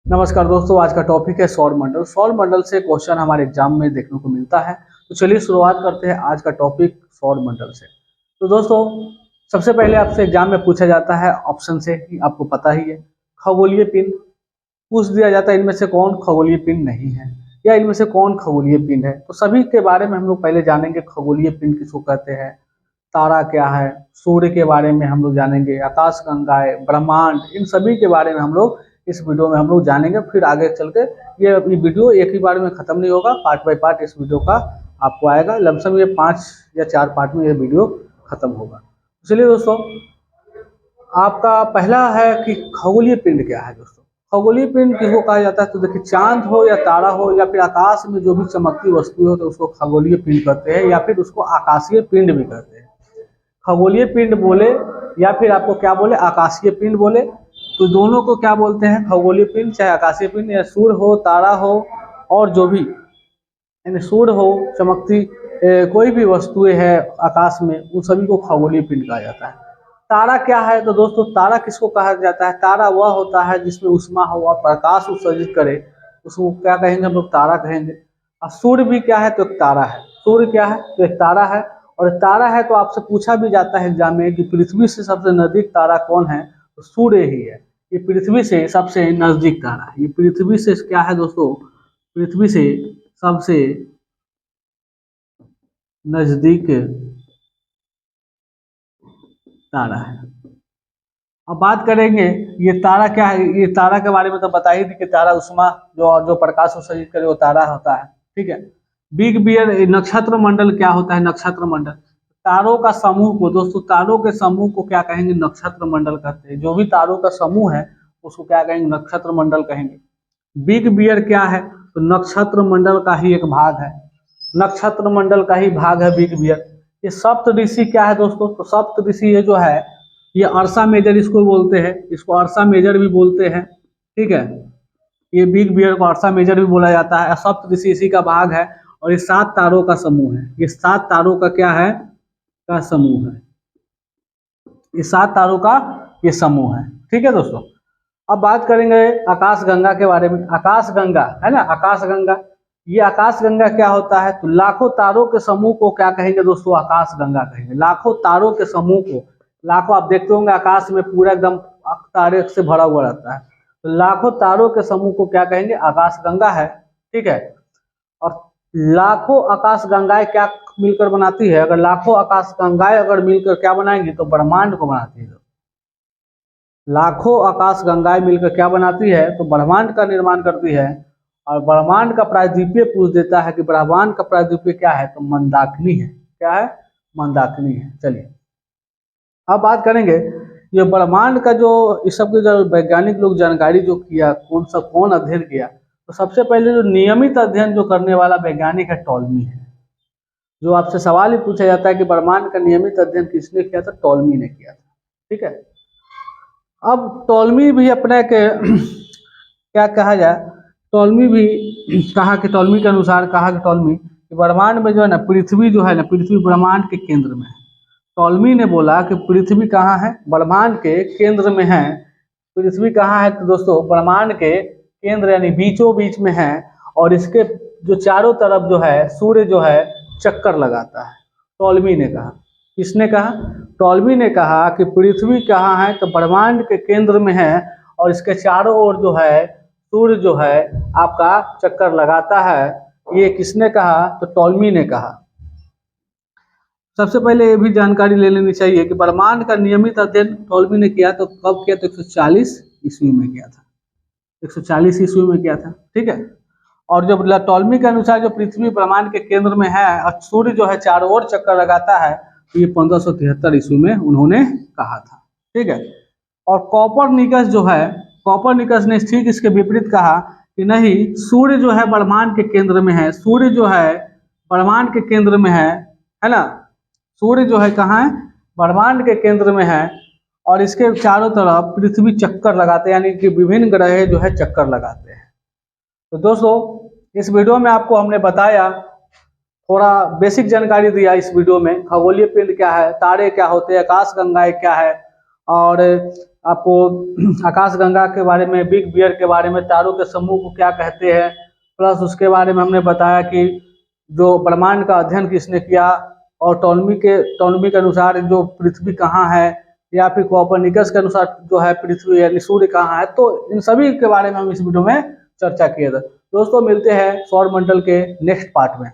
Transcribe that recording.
नमस्कार दोस्तों, आज का टॉपिक है सौर मंडल। सौर मंडल से क्वेश्चन हमारे एग्जाम में देखने को मिलता है। तो चलिए शुरुआत करते हैं आज का टॉपिक सौर मंडल से। तो दोस्तों, सबसे पहले आपसे एग्जाम में पूछा जाता है ऑप्शन से, कि आपको पता ही है, खगोलीय पिंड पूछ दिया जाता है, इनमें से कौन खगोलीय पिंड नहीं है या इनमें से कौन खगोलीय पिंड है। तो सभी के बारे में हम लोग पहले जानेंगे, खगोलीय पिंड किसको कहते हैं, तारा क्या है, सूर्य के बारे में हम लोग जानेंगे, आकाश गंगाएं, ब्रह्मांड, इन सभी के बारे में हम लोग इस वीडियो में हम लोग जानेंगे। फिर आगे चल के ये वीडियो एक ही बार में खत्म नहीं होगा, पार्ट बाय पार्ट इस वीडियो का आपको आएगा। लमसम ये 5 या 4 पार्ट में ये वीडियो खत्म होगा। चलिए दोस्तों, आपका पहला है कि खगोलीय पिंड क्या है। दोस्तों, खगोलीय पिंड किसको कहा जाता है, तो देखिए, चांद हो या तारा हो या फिर आकाश में जो भी चमकती वस्तु हो तो उसको खगोलीय पिंड कहते हैं, या फिर उसको आकाशीय पिंड भी कहते हैं। खगोलीय पिंड बोले या फिर आपको क्या बोले, आकाशीय पिंड बोले, तो दोनों को क्या बोलते हैं, खगोलीय पिंड चाहे आकाशीय पिंड। या सूर्य हो, तारा हो और जो भी यानी सूर्य हो, चमकती कोई भी वस्तुएं है आकाश में, उन सभी को खगोलीय पिंड कहा जाता है। तारा क्या है, तो दोस्तों तारा किसको कहा जाता है, तारा वह होता है जिसमें ऊष्मा हो और प्रकाश उत्सर्जित करे, उसको क्या कहेंगे हम लोग, तारा कहेंगे। और सूर्य भी क्या है, तो एक तारा है। सूर्य क्या है, तो एक तारा है। और तारा है तो आपसे पूछा भी जाता है एग्जाम में कि पृथ्वी से सबसे नजदीक तारा कौन है, तो सूर्य ही है। ये पृथ्वी से सबसे नजदीक तारा है। ये पृथ्वी से क्या है दोस्तों, पृथ्वी से सबसे नजदीक तारा है। अब बात करेंगे ये तारा क्या है। ये तारा के बारे में तो बता ही थी कि तारा उष्मा जो प्रकाश उत्सर्जित करे वो तारा होता है, ठीक है। बिग बियर नक्षत्र मंडल क्या होता है, नक्षत्र मंडल तारों का समूह को, दोस्तों तारों के समूह को क्या कहेंगे, नक्षत्र मंडल कहते हैं। जो भी तारों का समूह है उसको क्या कहेंगे, नक्षत्र मंडल कहेंगे। बिग बियर क्या है, तो नक्षत्र मंडल का ही एक भाग है, नक्षत्र मंडल का ही भाग है बिग बियर। ये सप्त ऋषि क्या है दोस्तों, तो सप्त ऋषि ये जो है, ये अर्सा मेजर इसको बोलते हैं, इसको अर्सा मेजर भी बोलते हैं, ठीक है। ये बिग बियर को अर्सा मेजर भी बोला जाता है। सप्त ऋषि इसी का भाग है और ये 7 तारों का समूह है। ये 7 तारों का क्या है, का समूह है। ये 7 तारों का ये समूह है, ठीक है दोस्तों। अब बात करेंगे आकाश गंगा के बारे में। आकाश गंगा है ना, आकाश गंगा, ये आकाश गंगा क्या होता है, तो लाखों तारों के समूह को क्या कहेंगे दोस्तों, आकाश गंगा कहेंगे। लाखों तारों के समूह को, लाखों आप देखते होंगे आकाश में पूरा एकदम तारे से भरा हुआ रहता है, तो लाखों तारों के समूह को क्या कहेंगे, आकाश गंगा है, ठीक है। और लाखों आकाश गंगाएं क्या मिलकर बनाती है, अगर लाखों आकाश गंगाएं अगर मिलकर क्या बनाएंगी, तो ब्रह्मांड को बनाती है। लाखों आकाश गंगाएं मिलकर क्या बनाती है, तो ब्रह्मांड का निर्माण करती है। और ब्रह्मांड का प्रायद्वीपीय पूछ देता है कि ब्रह्मांड का प्रायद्वीपीय क्या है, तो मंदाकिनी है। क्या है, मंदाकिनी है। चलिए अब बात करेंगे ये ब्रह्मांड का जो इस सब के जो वैज्ञानिक लोग जानकारी जो किया, कौन अध्ययन किया, तो सबसे पहले जो नियमित अध्ययन जो करने वाला वैज्ञानिक है, टॉलमी है। जो आपसे सवाल ही पूछा जाता है कि ब्रह्मांड का नियमित अध्ययन किसने किया था, टॉलमी ने किया था, ठीक है। अब टॉलमी भी अपने के क्या कहा जाए, टॉलमी भी कहा कि टॉलमी के अनुसार कहा कि टॉलमी कि ब्रह्मांड में जो है ना, पृथ्वी जो है ना, पृथ्वी ब्रह्मांड के केंद्र में है। टॉलमी ने बोला कि पृथ्वी कहाँ है, ब्रह्मांड के केंद्र में है। पृथ्वी कहाँ है, तो दोस्तों ब्रह्मांड के केंद्र यानी बीचों बीच में है। और इसके जो चारों तरफ जो है सूर्य जो है चक्कर लगाता है। टॉलमी ने कहा, किसने कहा, टॉलमी ने कहा कि पृथ्वी कहाँ है, तो ब्रह्मांड के केंद्र में है और इसके चारों ओर जो है सूर्य जो है आपका चक्कर लगाता है। ये किसने कहा, तो टॉलमी ने कहा। सबसे पहले ये भी जानकारी ले लेनी चाहिए कि ब्रह्मांड का नियमित अध्ययन टॉलमी ने किया, तो कब किया, तो 140 ईस्वी में किया था। 140 ईस्वी में किया था, ठीक है। और जब टॉलमी के अनुसार जो पृथ्वी ब्रह्मांड के केंद्र में है और सूर्य जो है चारों ओर चक्कर लगाता है, तो ये 1573 ईस्वी में उन्होंने कहा था, ठीक है। और कॉपरनिकस जो है, कॉपरनिकस ने ठीक इसके विपरीत कहा कि नहीं, सूर्य जो है ब्रह्मांड के केंद्र में है। सूर्य जो है ब्रह्मांड के केंद्र में है ना। सूर्य जो है कहाँ है, ब्रह्मांड के केंद्र में है और इसके चारों तरफ पृथ्वी चक्कर लगाते हैं, यानी कि विभिन्न ग्रह जो है चक्कर लगाते हैं। तो दोस्तों इस वीडियो में आपको हमने बताया, थोड़ा बेसिक जानकारी दिया इस वीडियो में, खगोलीय पिंड क्या है, तारे क्या होते हैं, आकाश गंगाएं क्या है, और आपको आकाशगंगा के बारे में, बिग बियर के बारे में, तारों के समूह को क्या कहते हैं, प्लस उसके बारे में हमने बताया कि जो ब्रह्मांड का अध्ययन किसने किया, और टॉलमी के अनुसार जो पृथ्वी कहाँ है, या फिर कोपरनिकस के अनुसार जो है पृथ्वी यानी सूर्य कहाँ है। तो इन सभी के बारे में हम इस वीडियो में चर्चा किए थे। दोस्तों मिलते हैं सौरमंडल के नेक्स्ट पार्ट में।